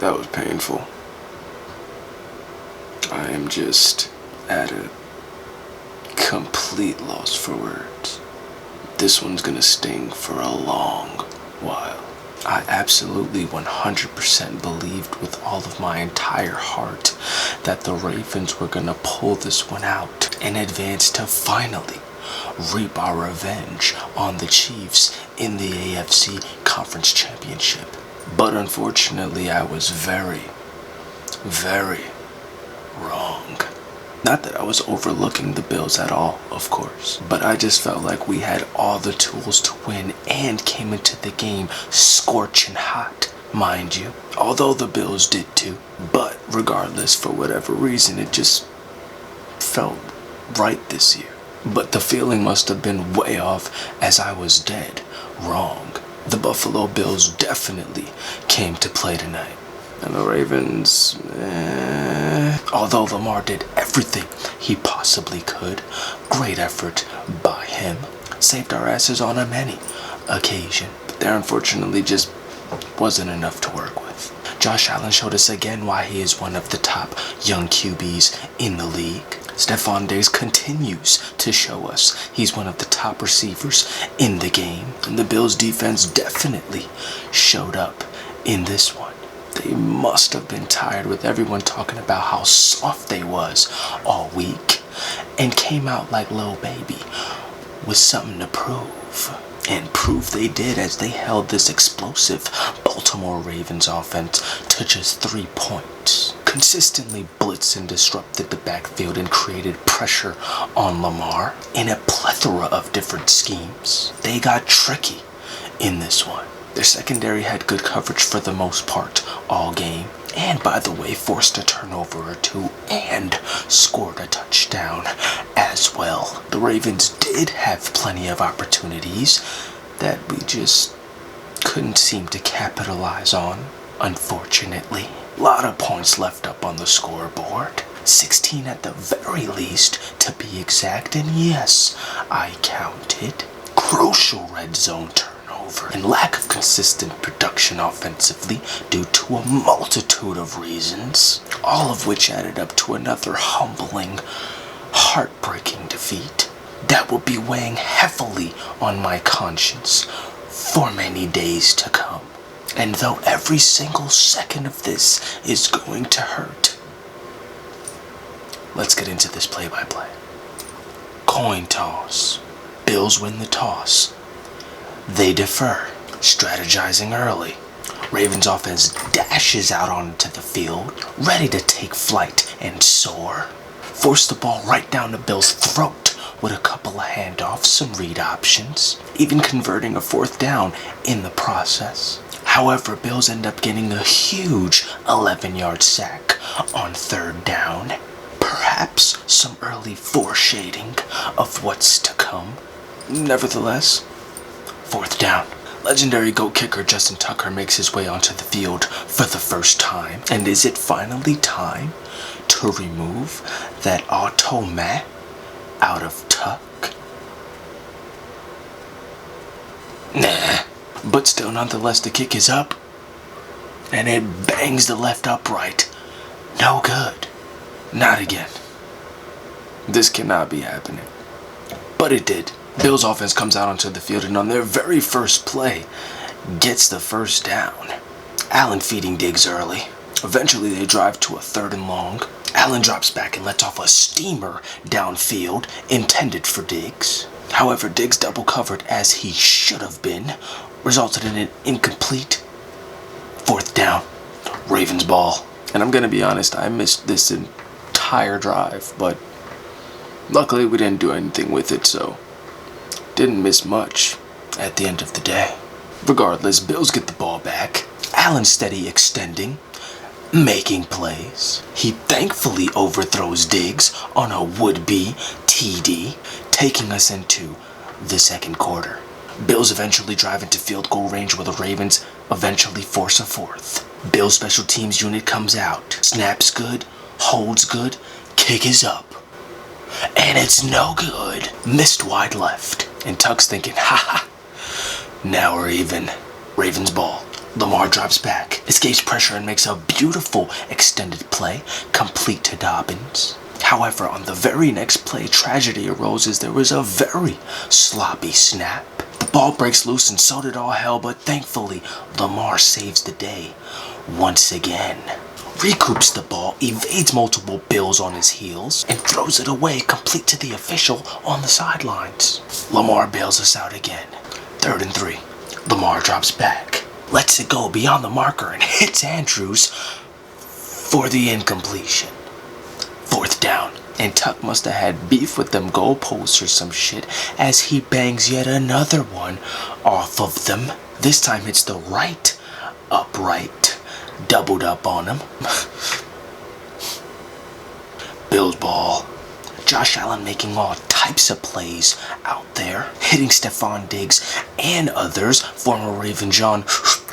That was painful. I am just at a complete loss for words. This one's gonna sting for a long while. I absolutely 100% believed with all of my entire heart that the Ravens were gonna pull this one out and advance to finally reap our revenge on the Chiefs in the AFC Conference Championship. But unfortunately, I was very, very wrong. Not that I was overlooking the Bills at all, of course, but I just felt like we had all the tools to win and came into the game scorching hot, mind you, although the Bills did too. But regardless, for whatever reason, it just felt right this year. But the feeling must have been way off, as I was dead wrong. The Buffalo Bills definitely came to play tonight. And the Ravens, although Lamar did everything he possibly could, great effort by him, saved our asses on a many occasion. But there unfortunately just wasn't enough to work with. Josh Allen showed us again why he is one of the top young QBs in the league. Stephon Diggs continues to show us he's one of the top receivers in the game. And the Bills defense definitely showed up in this one. They must have been tired with everyone talking about how soft they was all week and came out like Lil Baby with something to prove. And prove they did, as they held this explosive Baltimore Ravens offense to just 3 points. Consistently blitzed and disrupted the backfield and created pressure on Lamar in a plethora of different schemes. They got tricky in this one. Their secondary had good coverage for the most part all game, and by the way, forced a turnover or two and scored a touchdown as well. The Ravens did have plenty of opportunities that we just couldn't seem to capitalize on, unfortunately. A lot of points left up on the scoreboard. 16 at the very least, to be exact, and yes, I counted. Crucial red zone turnover and lack of consistent production offensively due to a multitude of reasons, all of which added up to another humbling, heartbreaking defeat that will be weighing heavily on my conscience for many days to come. And though every single second of this is going to hurt, let's get into this play-by-play. Coin toss. Bills win the toss. They defer, strategizing early. Ravens offense dashes out onto the field, ready to take flight and soar. Force the ball right down the Bills' throat with a couple of handoffs, some read options, even converting a fourth down in the process. However, Bills end up getting a huge 11-yard sack on third down. Perhaps some early foreshadowing of what's to come. Nevertheless, fourth down. Legendary GOAT kicker Justin Tucker makes his way onto the field for the first time. And is it finally time to remove that automat out of Tuck? Nah. But still, nonetheless, the kick is up. And it bangs the left upright. No good. Not again. This cannot be happening. But it did. Bills offense comes out onto the field and on their very first play, gets the first down. Allen feeding Diggs early. Eventually they drive to a 3rd and long. Allen drops back and lets off a steamer downfield intended for Diggs. However, Diggs double covered as he should have been, resulted in an incomplete 4th down. Ravens ball. And I'm gonna be honest, I missed this entire drive, but luckily we didn't do anything with it, so didn't miss much at the end of the day. Regardless, Bills get the ball back. Allen steady extending, making plays. He thankfully overthrows Diggs on a would-be TD, taking us into the second quarter. Bills eventually drive into field goal range where the Ravens eventually force a 4th. Bills special teams unit comes out. Snaps good, holds good, kick is up. And it's no good. Missed wide left. And Tuck's thinking, haha, now we're even. Ravens ball. Lamar drops back, escapes pressure, and makes a beautiful extended play, complete to Dobbins. However, on the very next play, tragedy arose as there was a very sloppy snap. The ball breaks loose and so did all hell, but thankfully, Lamar saves the day once again. Recoups the ball, evades multiple Bills on his heels, and throws it away, complete to the official on the sidelines. Lamar bails us out again. 3rd and 3. Lamar drops back, lets it go beyond the marker, and hits Andrews for the incompletion. 4th down, and Tuck must have had beef with them goalposts or some shit as he bangs yet another one off of them. This time hits the right upright, doubled up on him. Bills ball. Josh Allen making all types of plays out there, hitting Stephon Diggs and others, former Raven John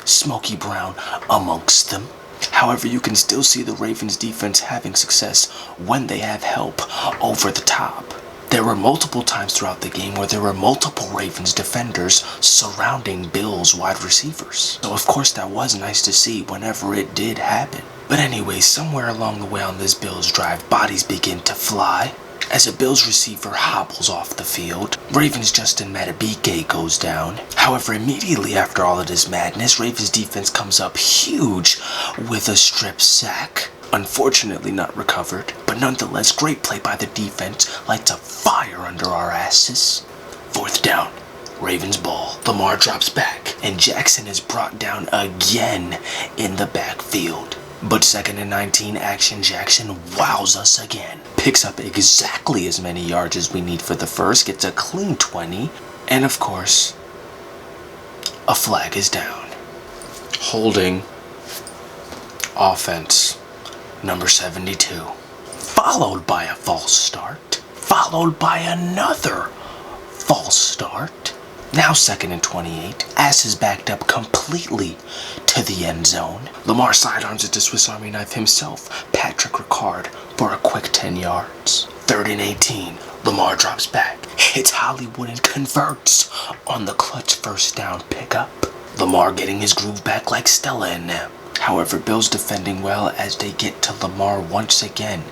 Smokey Brown amongst them. However, you can still see the Ravens defense having success when they have help over the top. There were multiple times throughout the game where there were multiple Ravens defenders surrounding Bills wide receivers. So of course that was nice to see whenever it did happen. But anyway, somewhere along the way on this Bills drive, bodies begin to fly as a Bills receiver hobbles off the field. Ravens Justin Madubuike goes down. However, immediately after all of this madness, Ravens defense comes up huge with a strip sack. Unfortunately not recovered, but nonetheless great play by the defense, lights a fire under our asses. 4th down, Ravens ball. Lamar drops back, and Jackson is brought down again in the backfield. But 2nd and 19 action, Jackson wows us again. Picks up exactly as many yards as we need for the first, gets a clean 20, and of course, a flag is down. Holding offense number 72. Followed by a false start. Followed by another false start. Now 2nd and 28. Ass is backed up completely to the end zone. Lamar sidearms it to Swiss Army knife himself, Patrick Ricard, for a quick 10 yards. 3rd and 18. Lamar drops back, hits Hollywood and converts on the clutch 1st down pickup. Lamar getting his groove back like Stella and them. However, Bills defending well as they get to Lamar once again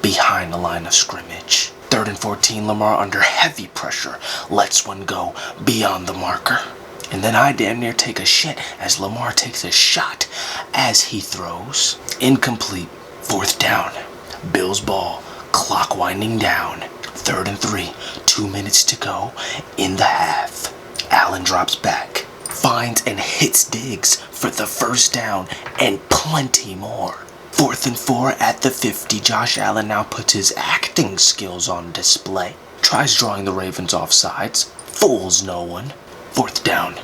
behind the line of scrimmage. 3rd and 14, Lamar under heavy pressure lets one go beyond the marker. And then I damn near take a shit as Lamar takes a shot as he throws. Incomplete. 4th down. Bills ball. Clock winding down. 3rd and 3. 2 minutes to go in the half. Allen drops back, finds and hits Diggs for the 1st down and plenty more. 4th and 4 at the 50. Josh Allen now puts his acting skills on display. Tries drawing the Ravens off sides. Fools no one. 4th down.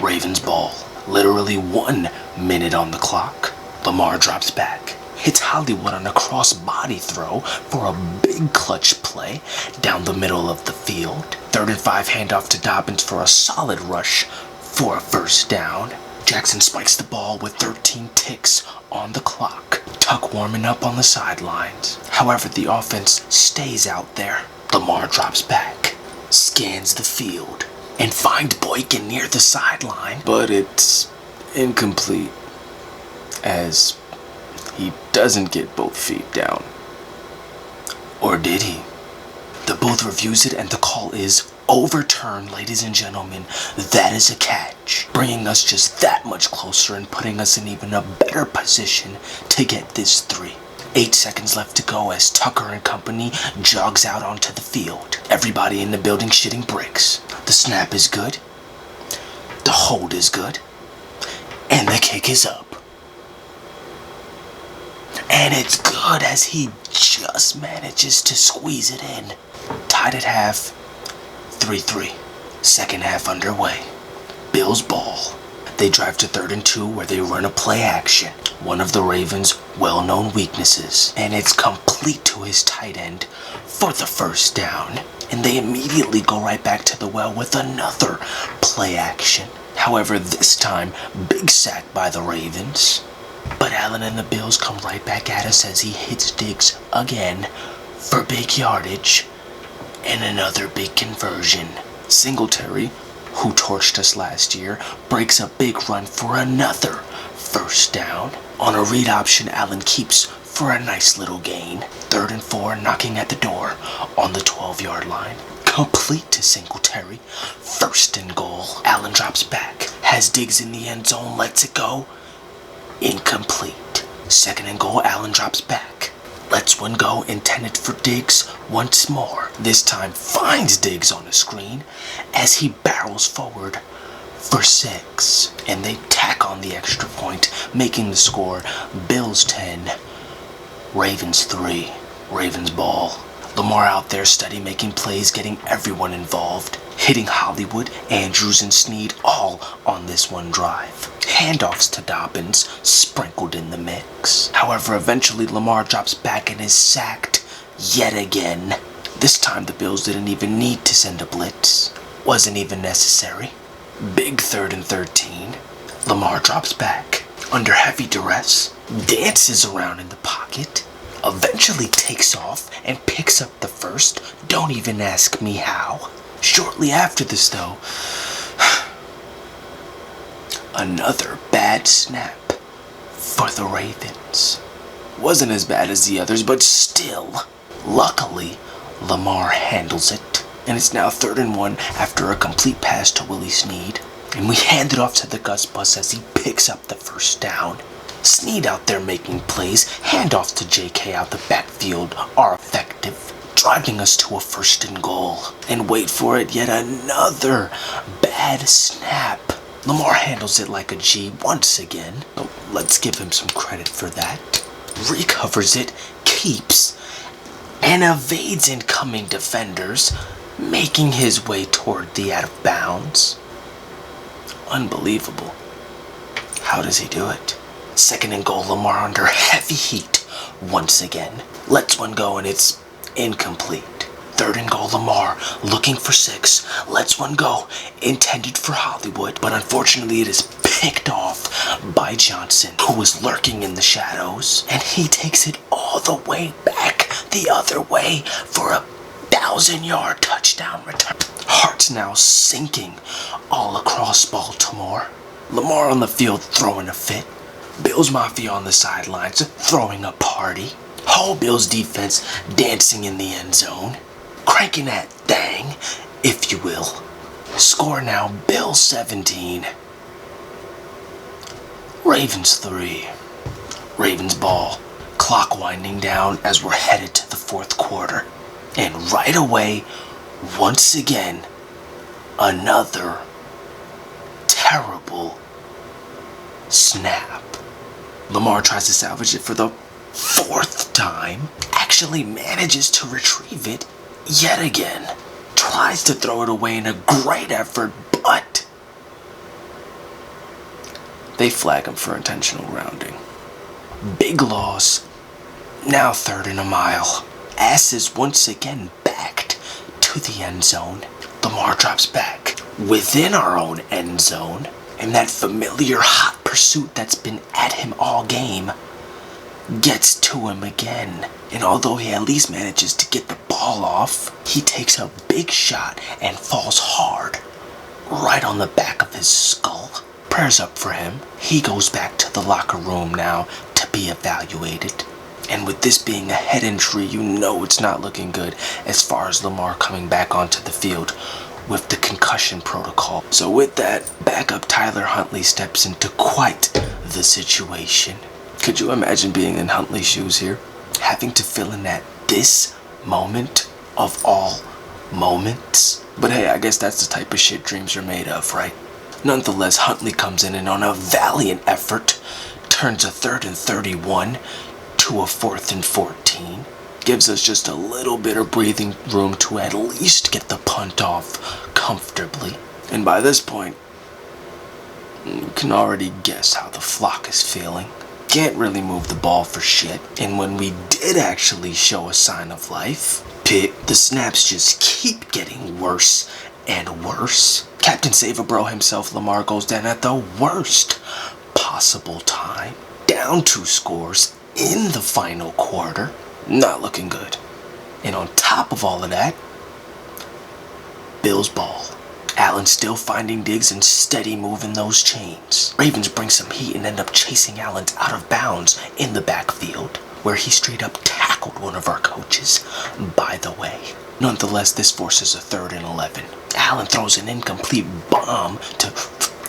Ravens ball. Literally 1 minute on the clock. Lamar drops back. Hits Hollywood on a cross body throw for a big clutch play down the middle of the field. 3rd and 5 handoff to Dobbins for a solid rush for a 1st down. Jackson spikes the ball with 13 ticks on the clock. Tuck warming up on the sidelines. However, the offense stays out there. Lamar drops back, scans the field, and finds Boykin near the sideline. But it's incomplete as he doesn't get both feet down. Or did he? The booth reviews it and the call is overturned, ladies and gentlemen. That is a catch, bringing us just that much closer and putting us in even a better position to get this 3. 8 seconds left to go as Tucker and company jogs out onto the field. Everybody in the building shitting bricks. The snap is good. The hold is good. And the kick is up. And it's good as he just manages to squeeze it in. Tied at half. 3-3. Second half underway. Bills ball. They drive to 3rd and 2 where they run a play action. One of the Ravens' well-known weaknesses. And it's complete to his tight end for the 1st down. And they immediately go right back to the well with another play action. However, this time, big sack by the Ravens. But Allen and the Bills come right back at us as he hits Diggs again for big yardage and another big conversion. Singletary, who torched us last year, breaks a big run for another first down. On a read option, Allen keeps for a nice little gain. 3rd and 4, knocking at the door on the 12-yard line. Complete to Singletary. 1st and goal. Allen drops back. Has Diggs in the end zone. Lets it go. Incomplete. 2nd and goal. Allen drops back. Lets one go. Intended for Diggs once more. This time finds Diggs on the screen as he barrels forward for 6. And they tack on the extra point, making the score Bills 10, Ravens 3. Ravens ball. Lamar out there steady making plays, getting everyone involved. Hitting Hollywood, Andrews, and Snead all on this one drive. Handoffs to Dobbins sprinkled in the mix. However, eventually Lamar drops back and is sacked yet again. This time the Bills didn't even need to send a blitz. Wasn't even necessary. Big 3rd and 13. Lamar drops back under heavy duress, dances around in the pocket, eventually takes off and picks up the first. Don't even ask me how. Shortly after this, though, another bad snap for the Ravens. Wasn't as bad as the others, but still. Luckily, Lamar handles it, and it's now 3rd and 1 after a complete pass to Willie Snead. And we hand it off to the Gus Bus as he picks up the first down. Snead out there making plays, handoffs to JK out the backfield are effective, driving us to a 1st and goal. And wait for it, yet another bad snap. Lamar handles it like a G once again. Let's give him some credit for that. Recovers it, keeps, and evades incoming defenders, making his way toward the out of bounds. Unbelievable. How does he do it? 2nd and goal, Lamar under heavy heat once again. Lets one go and it's incomplete. 3rd and goal, Lamar looking for 6. Lets one go, intended for Hollywood, but unfortunately it is picked off by Johnson, who was lurking in the shadows, and he takes it all the way back the other way for a 1,000-yard touchdown return. Hearts now sinking all across Baltimore. Lamar on the field throwing a fit. Bills Mafia on the sidelines throwing a party. Whole Bills defense dancing in the end zone. Cranking that thing, if you will. Score now, Bills 17. Ravens 3. Ravens ball. Clock winding down as we're headed to the 4th quarter. And right away, once again, another terrible snap. Lamar tries to salvage it for the 4th time, actually manages to retrieve it yet again. Tries to throw it away in a great effort, but they flag him for intentional grounding. Big loss, now 3rd and a mile. Ass is once again backed to the end zone. Lamar drops back within our own end zone, and that familiar hot pursuit that's been at him all game gets to him again. And although he at least manages to get the ball off, he takes a big shot and falls hard right on the back of his skull. Prayers up for him. He goes back to the locker room now to be evaluated. And with this being a head injury, you know it's not looking good as far as Lamar coming back onto the field with the concussion protocol. So with that, backup Tyler Huntley steps into quite the situation. Could you imagine being in Huntley's shoes here? Having to fill in at this moment of all moments? But hey, I guess that's the type of shit dreams are made of, right? Nonetheless, Huntley comes in and on a valiant effort, turns a 3rd and 31 to a 4th and 14. Gives us just a little bit of breathing room to at least get the punt off comfortably. And by this point, you can already guess how the flock is feeling. Can't really move the ball for shit. And when we did actually show a sign of life, the snaps just keep getting worse and worse. Captain Save-A-Bro himself, Lamar, goes down at the worst possible time. Down 2 scores in the final quarter. Not looking good. And on top of all of that, Bills ball. Allen still finding digs and steady moving those chains. Ravens bring some heat and end up chasing Allen out of bounds in the backfield, where he straight up tackled one of our coaches, by the way. Nonetheless, this forces a 3rd and 11. Allen throws an incomplete bomb to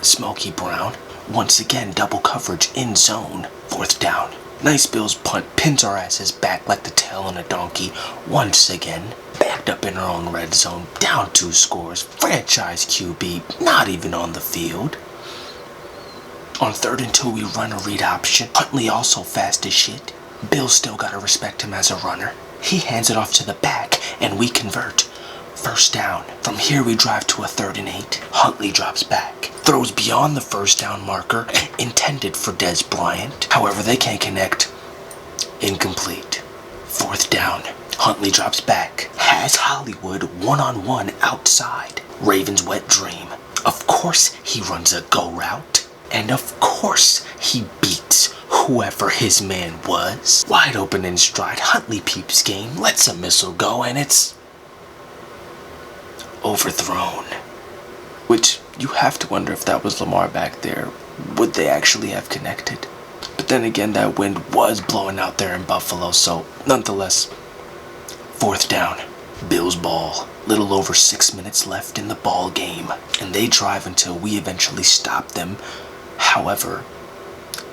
Smokey Brown. Once again, double coverage in zone. 4th down. Nice Bills punt pins our asses back like the tail on a donkey. Once again, backed up in our own red zone. Down 2 scores. Franchise QB not even on the field. On 3rd and 2, we run a read option. Huntley also fast as shit. Bills still gotta respect him as a runner. He hands it off to the back, and we convert. 1st down. From here, we drive to a 3rd and 8. Huntley drops back. Throws beyond the 1st down marker, intended for Des Bryant. However, they can't connect. Incomplete. 4th down. Huntley drops back. Has Hollywood one-on-one outside. Ravens' wet dream. Of course, he runs a go route. And of course, he beats whoever his man was. Wide open in stride, Huntley peeps game, lets a missile go, and it's overthrown. Which, you have to wonder if that was Lamar back there. Would they actually have connected? But then again, that wind was blowing out there in Buffalo, so nonetheless, 4th down. Bills ball. Little over 6 minutes left in the ball game, and they drive until we eventually stop them. However,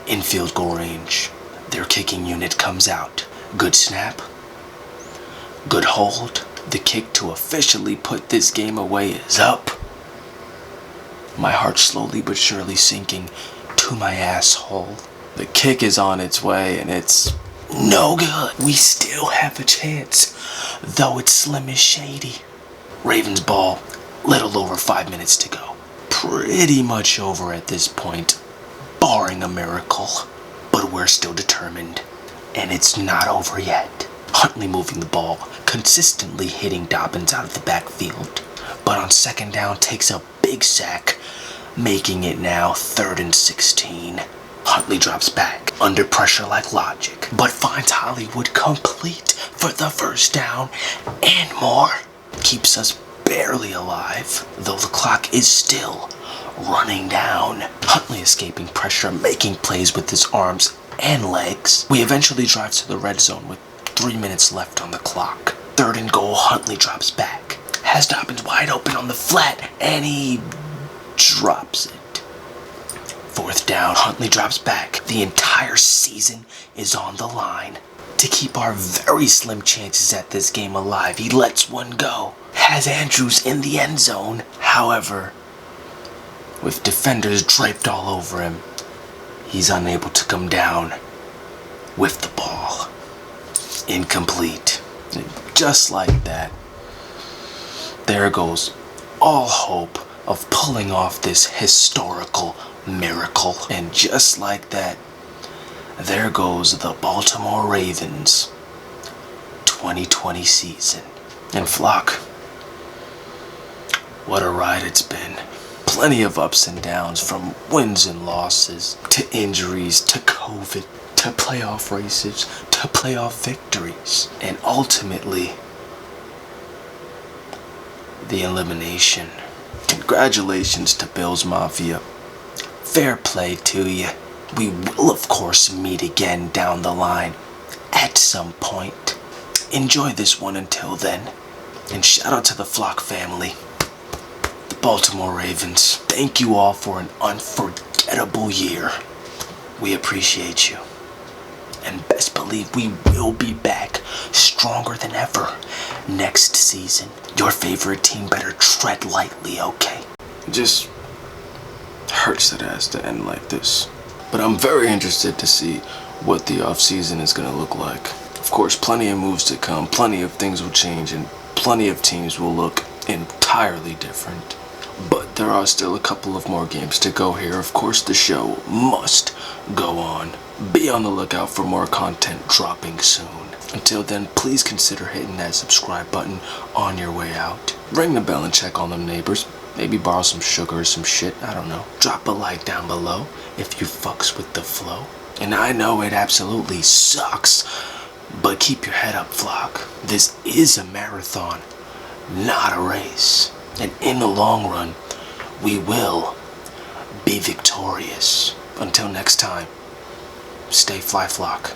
in field goal range, their kicking unit comes out. Good snap. Good hold. The kick to officially put this game away is up. My heart slowly but surely sinking to my asshole. The kick is on its way and it's no good. We still have a chance, though it's slim as shady. Ravens ball, little over 5 minutes to go. Pretty much over at this point, barring a miracle. But we're still determined, and it's not over yet. Huntley moving the ball, consistently hitting Dobbins out of the backfield. But on 2nd down takes a big sack, making it now 3rd and 16. Huntley drops back, under pressure like logic, but finds Hollywood complete for the 1st down and more. Keeps us barely alive, though the clock is still running down. Huntley escaping pressure, making plays with his arms and legs. We eventually drive to the red zone with 3 minutes left on the clock. 3rd and goal, Huntley drops back. Has Dobbins wide open on the flat, and he drops it. 4th down, Huntley drops back. The entire season is on the line. To keep our very slim chances at this game alive, he lets one go. Has Andrews in the end zone. However, with defenders draped all over him, he's unable to come down with the ball. Incomplete. Just like that, there goes all hope of pulling off this historical miracle. And just like that, there goes the Baltimore Ravens 2020 season. And Flock, what a ride it's been. Plenty of ups and downs, from wins and losses, to injuries, to COVID, to playoff races, to playoff victories, and ultimately, the elimination. Congratulations to Bills Mafia. Fair play to you. We will of course meet again down the line at some point. Enjoy this one until then. And shout out to the Flock family. The Baltimore Ravens. Thank you all for an unforgettable year. We appreciate you. And best believe we will be back stronger than ever next season. Your favorite team better tread lightly, okay? It just hurts that it has to end like this. But I'm very interested to see what the offseason is going to look like. Of course, plenty of moves to come, plenty of things will change, and plenty of teams will look entirely different. But there are still a couple of more games to go here. Of course, the show must go on. Be on the lookout for more content dropping soon. Until then, please consider hitting that subscribe button on your way out. Ring the bell and check on them neighbors. Maybe borrow some sugar or some shit, I don't know. Drop a like down below if you fucks with the flow. And I know it absolutely sucks, but keep your head up, Flock. This is a marathon, not a race. And in the long run, we will be victorious. Until next time, stay fly flock.